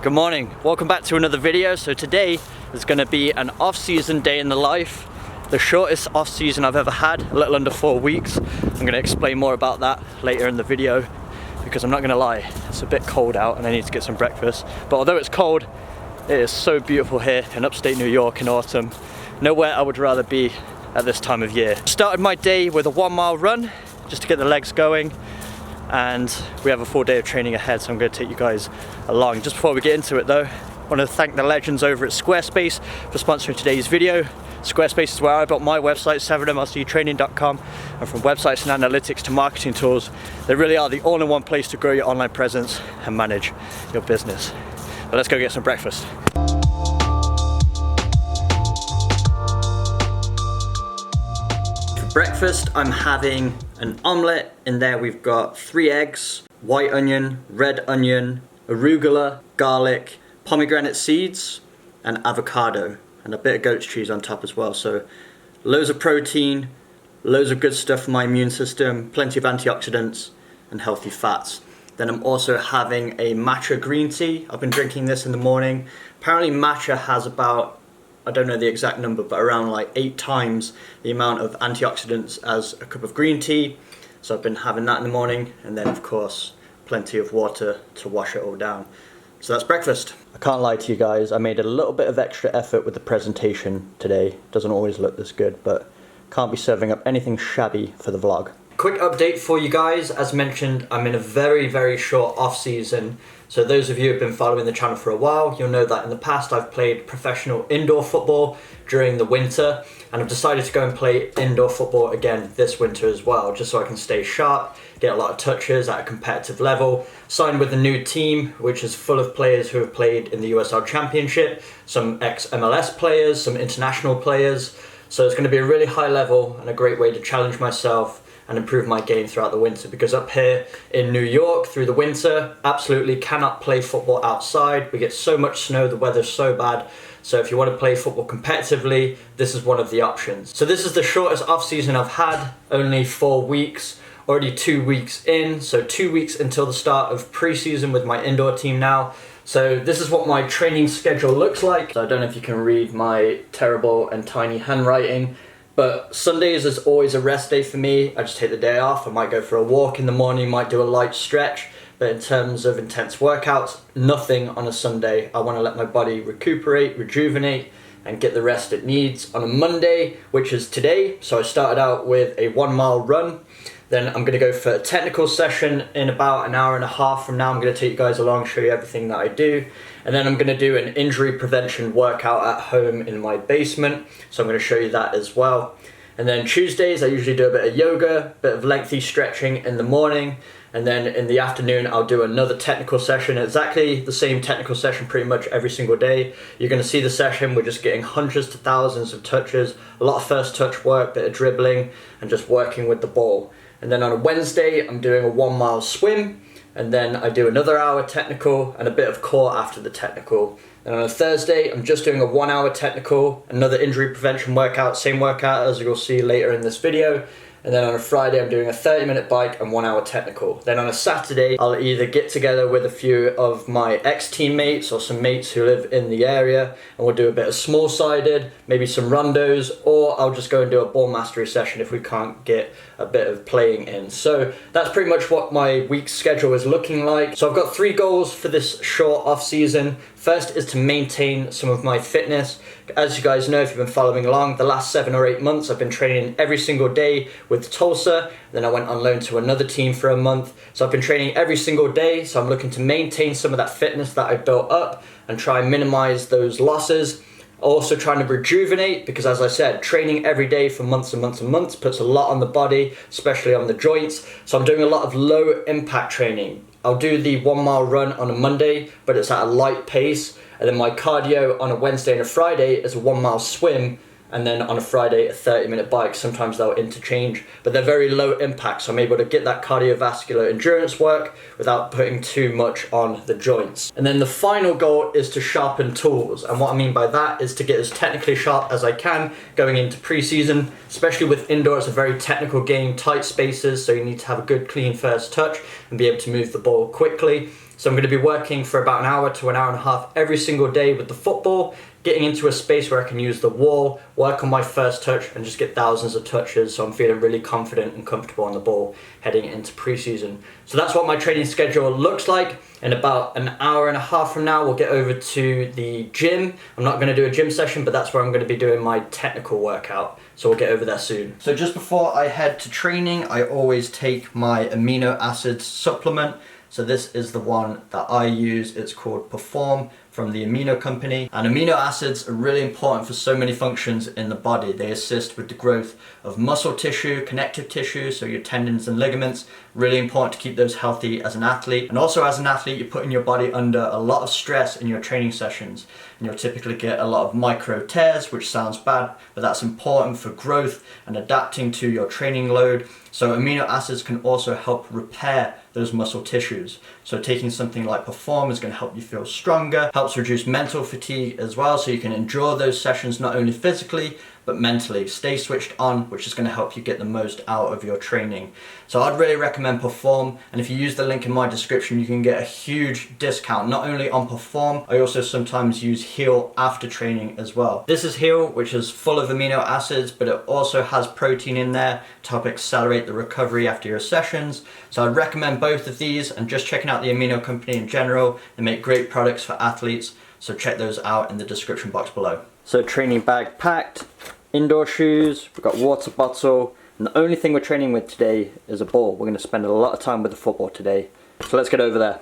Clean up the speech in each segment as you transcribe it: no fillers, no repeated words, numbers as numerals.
Good morning, welcome back to another video. So today is going to be an off-season day in the life, the shortest off-season I've ever had, a little under 4 weeks. I'm going to explain more about that later in the video because I'm not going to lie, it's a bit cold out and I need to get some breakfast. But although it's cold, it is so beautiful here in upstate New York in autumn. Nowhere I would rather be at this time of year. Started my day with a 1 mile run just to get the legs going. And we have a full day of training ahead, so I'm going to take you guys along. Just before we get into it though, I want to thank the legends over at Squarespace for sponsoring today's video. Squarespace is where I built my website, 7mlctraining.com, and from websites and analytics to marketing tools, they really are the all-in-one place to grow your online presence and manage your business. But let's go get some breakfast. Breakfast, I'm having an omelette. In there we've got 3 eggs, white onion, red onion, arugula, garlic, pomegranate seeds, and avocado, and a bit of goat's cheese on top as well. So loads of protein, loads of good stuff for my immune system, plenty of antioxidants and healthy fats. Then I'm also having a matcha green tea. I've been drinking this in the morning. Apparently matcha has about, I don't know the exact number, but around like 8 times the amount of antioxidants as a cup of green tea. So I've been having that in the morning, and then of course plenty of water to wash it all down. So that's breakfast. I can't lie to you guys, I made a little bit of extra effort with the presentation today. Doesn't always look this good, but can't be serving up anything shabby for the vlog. Quick update for you guys. As mentioned, I'm in a very short off season. So those of you who have been following the channel for a while, you'll know that in the past I've played professional indoor football during the winter, and I've decided to go and play indoor football again this winter as well, just so I can stay sharp, get a lot of touches at a competitive level. Signed with a new team, which is full of players who have played in the USL Championship, some ex-MLS players, some international players. So it's going to be a really high level and a great way to challenge myself and improve my game throughout the winter, because up here in New York through the winter absolutely cannot play football outside. We get so much snow, the weather's so bad. So if you want to play football competitively, this is one of the options. So this is the shortest off season I've had, only 4 weeks, already 2 weeks in, so 2 weeks until the start of pre-season with my indoor team now. So this is what my training schedule looks like. So I don't know if you can read my terrible and tiny handwriting, but Sundays is always a rest day for me. I just take the day off. I might go for a walk in the morning, might do a light stretch. But in terms of intense workouts, nothing on a Sunday. I want to let my body recuperate, rejuvenate, and get the rest it needs. On a Monday, which is today, so I started out with a 1 mile run. Then I'm going to go for a technical session in about an hour and a half from now. I'm going to take you guys along, show you everything that I do. And then I'm going to do an injury prevention workout at home in my basement. So I'm going to show you that as well. And then Tuesdays, I usually do a bit of yoga, a bit of lengthy stretching in the morning. And then in the afternoon, I'll do another technical session, exactly the same technical session pretty much every single day. You're going to see the session, we're just getting hundreds to thousands of touches, a lot of first touch work, bit of dribbling, and just working with the ball. And then on a Wednesday, I'm doing a 1 mile swim, and then I do another hour technical and a bit of core after the technical. And on a Thursday, I'm just doing a 1 hour technical, another injury prevention workout, same workout as you'll see later in this video. And then on a Friday, I'm doing a 30-minute bike and 1 hour technical. Then on a Saturday, I'll either get together with a few of my ex-teammates or some mates who live in the area, and we'll do a bit of small-sided, maybe some rondos, or I'll just go and do a ball mastery session if we can't get a bit of playing in. So that's pretty much what my week's schedule is looking like. So I've got 3 goals for this short off-season. First is to maintain some of my fitness. As you guys know, if you've been following along, the last 7 or 8 months I've been training every single day with Tulsa. Then I went on loan to another team for a month. So I've been training every single day. So I'm looking to maintain some of that fitness that I built up and try and minimize those losses. Also trying to rejuvenate, because as I said, training every day for months and months and months puts a lot on the body, especially on the joints. So I'm doing a lot of low impact training. I'll do the 1 mile run on a Monday, but it's at a light pace. And then my cardio on a Wednesday and a Friday is a 1 mile swim. And then on a Friday, a 30-minute bike. Sometimes they'll interchange, but they're very low impact. So I'm able to get that cardiovascular endurance work without putting too much on the joints. And then the final goal is to sharpen tools. And what I mean by that is to get as technically sharp as I can going into pre-season, especially with indoor. It's a very technical game, tight spaces. So you need to have a good clean first touch and be able to move the ball quickly. So I'm going to be working for about an hour to an hour and a half every single day with the football, getting into a space where I can use the wall, work on my first touch and just get thousands of touches, so I'm feeling really confident and comfortable on the ball heading into preseason. So that's what my training schedule looks like. In about an hour and a half from now, we'll get over to the gym. I'm not going to do a gym session, but that's where I'm going to be doing my technical workout. So we'll get over there soon. So just before I head to training, I always take my amino acids supplement. So this is the one that I use. It's called Perform from the Amino company. And amino acids are really important for so many functions in the body. They assist with the growth of muscle tissue, connective tissue, so your tendons and ligaments. Really important to keep those healthy as an athlete. And also as an athlete, you're putting your body under a lot of stress in your training sessions. And you'll typically get a lot of micro tears, which sounds bad, but that's important for growth and adapting to your training load. So amino acids can also help repair those muscle tissues. So taking something like Perform is going to help you feel stronger, helps reduce mental fatigue as well, so you can endure those sessions not only physically but mentally. Stay switched on, which is going to help you get the most out of your training. So I'd really recommend Perform, and if you use the link in my description, you can get a huge discount, not only on Perform, I also sometimes use Heal after training as well. This is Heal, which is full of amino acids, but it also has protein in there to help accelerate the recovery after your sessions. So I'd recommend both of these, and just checking out the Amino company in general. They make great products for athletes, so check those out in the description box below. So training bag packed, indoor shoes, we've got water bottle, and the only thing we're training with today is a ball. We're going to spend a lot of time with the football today. So let's get over there.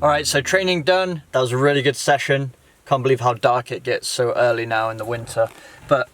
Alright, so training done. That was a really good session. Can't believe how dark it gets so early now in the winter. But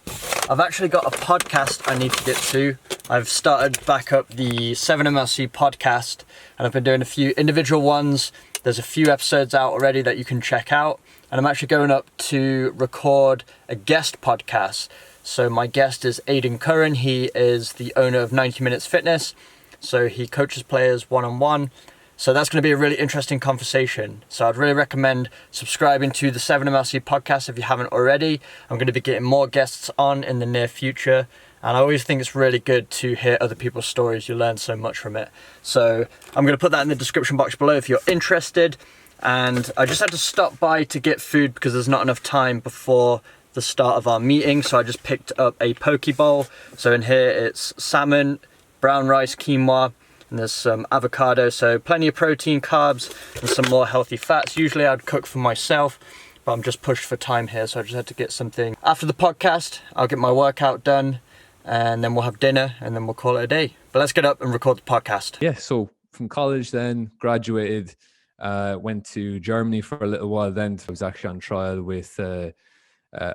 I've actually got a podcast I need to get to. I've started back up the 7MLC podcast, and I've been doing a few individual ones. There's a few episodes out already that you can check out. And I'm actually going up to record a guest podcast. So my guest is Aidan Curran. He is the owner of 90 Minutes Fitness. So he coaches players one-on-one. So that's going to be a really interesting conversation. So I'd really recommend subscribing to the 7MLC podcast if you haven't already. I'm going to be getting more guests on in the near future. And I always think it's really good to hear other people's stories. You learn so much from it. So I'm going to put that in the description box below if you're interested. And I just had to stop by to get food because there's not enough time before the start of our meeting. So I just picked up a poke bowl. So in here it's salmon, brown rice, quinoa, and there's some avocado, so plenty of protein, carbs, and some more healthy fats. Usually I'd cook for myself, but I'm just pushed for time here, so I just had to get something. After the podcast, I'll get my workout done, and then we'll have dinner, and then we'll call it a day. But let's get up and record the podcast. Yeah, so from college then, graduated, went to Germany for a little while then. I was actually on trial with a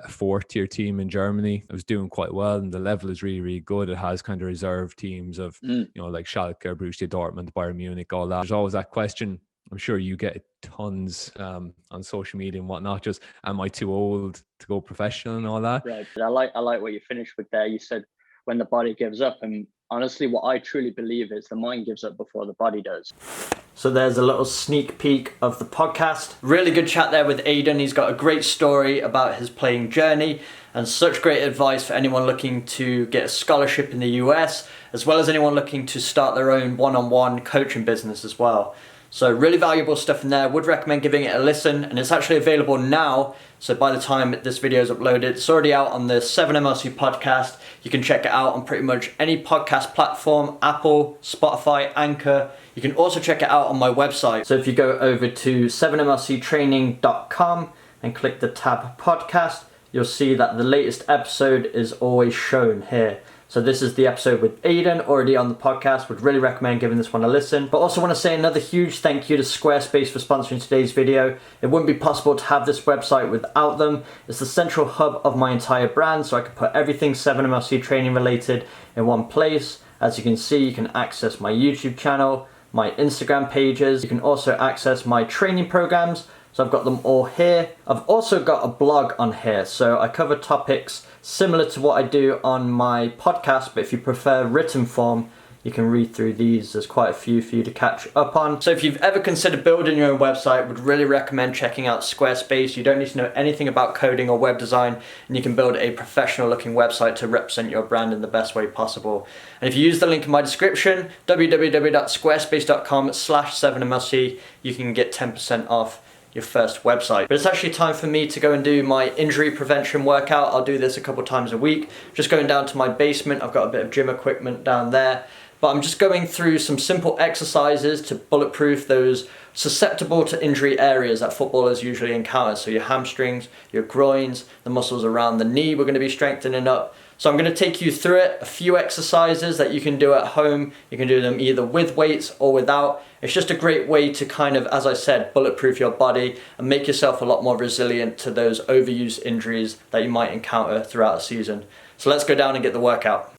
4th-tier team in Germany. I was doing quite well, and the level is really, really good. It has kind of reserve teams of, you know, like Schalke, Borussia Dortmund, Bayern Munich, all that. There's always that question. I'm sure you get tons on social media and whatnot. Just, am I too old to go professional and all that? Right. I like what you finished with there. You said when the body gives up, and honestly, what I truly believe is the mind gives up before the body does. So there's a little sneak peek of the podcast. Really good chat there with Aidan. He's got a great story about his playing journey and such great advice for anyone looking to get a scholarship in the US, as well as anyone looking to start their own one-on-one coaching business as well. So really valuable stuff in there. Would recommend giving it a listen, and it's actually available now. So by the time this video is uploaded, it's already out on the 7MLC podcast. You can check it out on pretty much any podcast platform, Apple, Spotify, Anchor. You can also check it out on my website. So if you go over to 7mlctraining.com and click the tab podcast, you'll see that the latest episode is always shown here. So this is the episode with Aidan, already on the podcast. Would really recommend giving this one a listen. But also want to say another huge thank you to Squarespace for sponsoring today's video. It wouldn't be possible to have this website without them. It's the central hub of my entire brand, so I can put everything 7MLC training related in one place. As you can see, you can access my YouTube channel, my Instagram pages. You can also access my training programs. So I've got them all here. I've also got a blog on here. So I cover topics similar to what I do on my podcast, but if you prefer written form, you can read through these. There's quite a few for you to catch up on. So if you've ever considered building your own website, would really recommend checking out Squarespace. You don't need to know anything about coding or web design, and you can build a professional looking website to represent your brand in the best way possible. And if you use the link in my description, www.squarespace.com/7mlc, you can get 10% off your first website. But it's actually time for me to go and do my injury prevention workout. I'll do this a couple times a week. Just going down to my basement. I've got a bit of gym equipment down there. But I'm just going through some simple exercises to bulletproof those susceptible to injury areas that footballers usually encounter. So your hamstrings, your groins, the muscles around the knee we're going to be strengthening up. So I'm going to take you through it, a few exercises that you can do at home. You can do them either with weights or without. It's just a great way to kind of, as I said, bulletproof your body and make yourself a lot more resilient to those overuse injuries that you might encounter throughout a season. So let's go down and get the workout.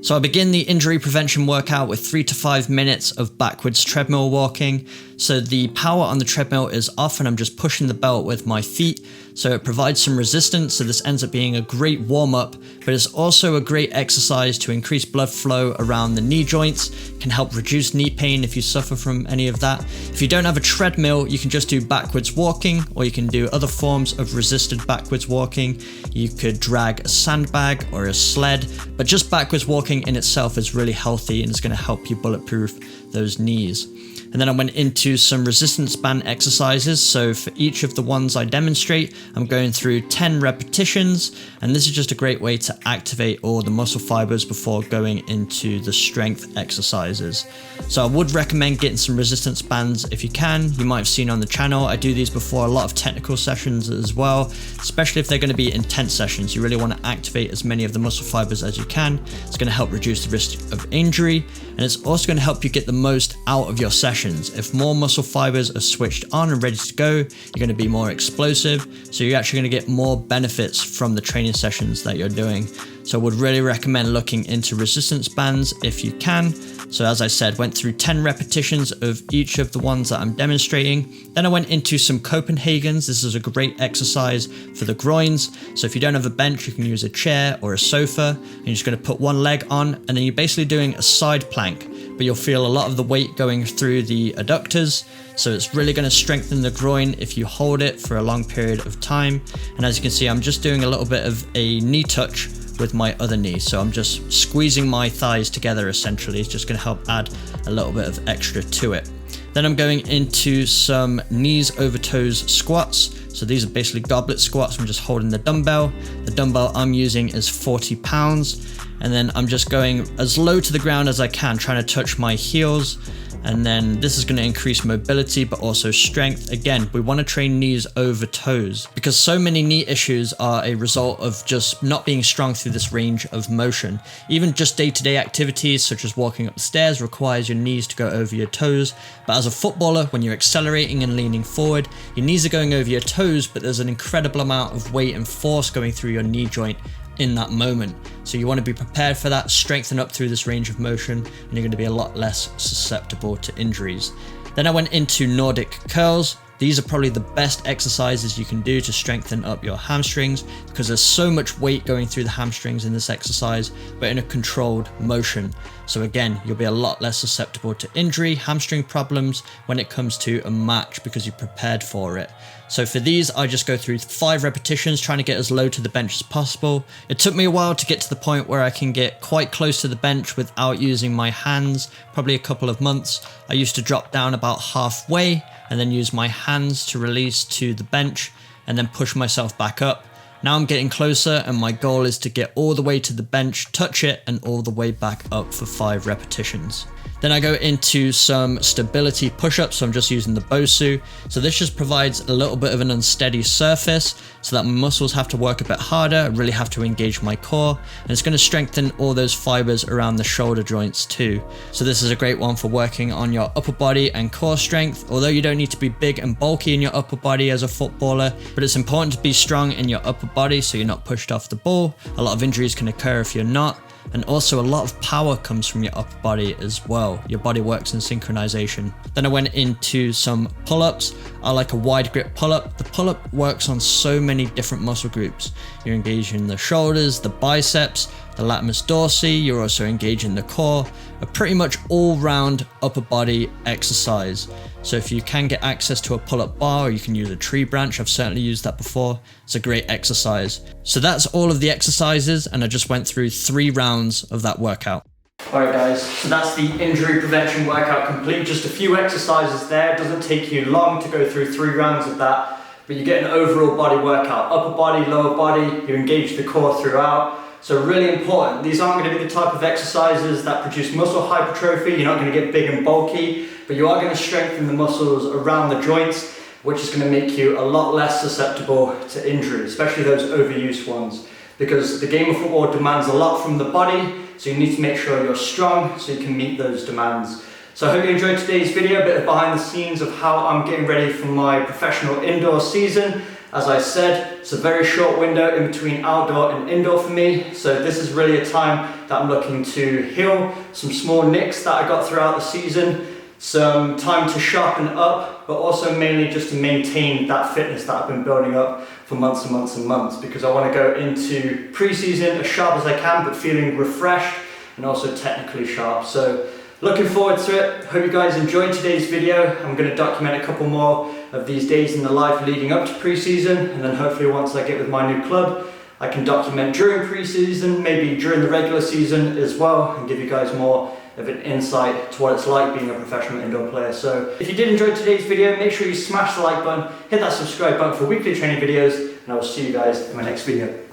So I begin the injury prevention workout with 3 to 5 minutes of backwards treadmill walking. So the power on the treadmill is off and I'm just pushing the belt with my feet. So it provides some resistance. So this ends up being a great warm up, but it's also a great exercise to increase blood flow around the knee joints, can help reduce knee pain if you suffer from any of that. If you don't have a treadmill, you can just do backwards walking, or you can do other forms of resisted backwards walking. You could drag a sandbag or a sled, but just backwards walking in itself is really healthy and is going to help you bulletproof those knees. And then I went into some resistance band exercises. So for each of the ones I demonstrate, I'm going through 10 repetitions. And this is just a great way to activate all the muscle fibers before going into the strength exercises. So I would recommend getting some resistance bands if you can. You might have seen on the channel, I do these before a lot of technical sessions as well, especially if they're going to be intense sessions. You really want to activate as many of the muscle fibers as you can. It's going to help reduce the risk of injury. And it's also going to help you get the most out of your session. If more muscle fibers are switched on and ready to go, you're going to be more explosive. So you're actually going to get more benefits from the training sessions that you're doing. So I would really recommend looking into resistance bands if you can. So as I said, went through 10 repetitions of each of the ones that I'm demonstrating. Then I went into some Copenhagen's. This is a great exercise for the groins. So if you don't have a bench, you can use a chair or a sofa. And you're just going to put one leg on, and then you're basically doing a side plank, but you'll feel a lot of the weight going through the adductors. So it's really going to strengthen the groin if you hold it for a long period of time. And as you can see, I'm just doing a little bit of a knee touch with my other knee. So I'm just squeezing my thighs together essentially. It's just going to help add a little bit of extra to it. Then I'm going into some knees over toes squats. So these are basically goblet squats. I'm just holding the dumbbell. The dumbbell I'm using is 40 pounds. And then I'm just going as low to the ground as I can, trying to touch my heels. And then this is going to increase mobility, but also strength. Again, we want to train knees over toes because so many knee issues are a result of just not being strong through this range of motion. Even just day-to-day activities such as walking up the stairs requires your knees to go over your toes. But as a footballer, when you're accelerating and leaning forward, your knees are going over your toes, but there's an incredible amount of weight and force going through your knee joint in that moment. So you want to be prepared for that, strengthen up through this range of motion, and you're going to be a lot less susceptible to injuries. Then I went into Nordic curls. These are probably the best exercises you can do to strengthen up your hamstrings because there's so much weight going through the hamstrings in this exercise, but in a controlled motion. So again, you'll be a lot less susceptible to injury, hamstring problems when it comes to a match because you're prepared for it. So for these, I just go through 5 repetitions, trying to get as low to the bench as possible. It took me a while to get to the point where I can get quite close to the bench without using my hands, probably a couple of months. I used to drop down about halfway and then use my hands to release to the bench and then push myself back up. Now I'm getting closer and my goal is to get all the way to the bench, touch it, and all the way back up for 5 repetitions. Then I go into some stability push-ups, so I'm just using the Bosu. So this just provides a little bit of an unsteady surface so that my muscles have to work a bit harder, I really have to engage my core, and it's going to strengthen all those fibers around the shoulder joints too. So this is a great one for working on your upper body and core strength, although you don't need to be big and bulky in your upper body as a footballer, but it's important to be strong in your upper body so you're not pushed off the ball. A lot of injuries can occur if you're not. And also a lot of power comes from your upper body as well. Your body works in synchronization. Then I went into some pull-ups. I like a wide grip pull-up. The pull-up works on so many different muscle groups. You're engaging the shoulders, the biceps, the latissimus dorsi. You're also engaging the core. A pretty much all-round upper body exercise. So if you can get access to a pull-up bar, or you can use a tree branch, I've certainly used that before. It's a great exercise. So that's all of the exercises, and I just went through 3 rounds of that workout. Alright guys, so that's the injury prevention workout complete. Just a few exercises there. It doesn't take you long to go through 3 rounds of that, but you get an overall body workout. Upper body, lower body, you engage the core throughout. So really important. These aren't going to be the type of exercises that produce muscle hypertrophy. You're not going to get big and bulky, but you are going to strengthen the muscles around the joints, which is going to make you a lot less susceptible to injury, especially those overused ones. because the game of football demands a lot from the body, so you need to make sure you're strong so you can meet those demands. So I hope you enjoyed today's video, a bit of behind the scenes of how I'm getting ready for my professional indoor season. As I said, it's a very short window in between outdoor and indoor for me, so this is really a time that I'm looking to heal some small nicks that I got throughout the season, some time to sharpen up, but also mainly just to maintain that fitness that I've been building up for months and months and months, because I want to go into pre-season as sharp as I can, but feeling refreshed and also technically sharp. So looking forward to it. Hope you guys enjoyed today's video. I'm going to document a couple more of these days in the life leading up to pre-season, and then hopefully once I get with my new club, I can document during pre-season, maybe during the regular season as well, and give you guys more of an insight to what it's like being a professional indoor player. So if you did enjoy today's video, make sure you smash the like button, hit that subscribe button for weekly training videos, and I will see you guys in my next video.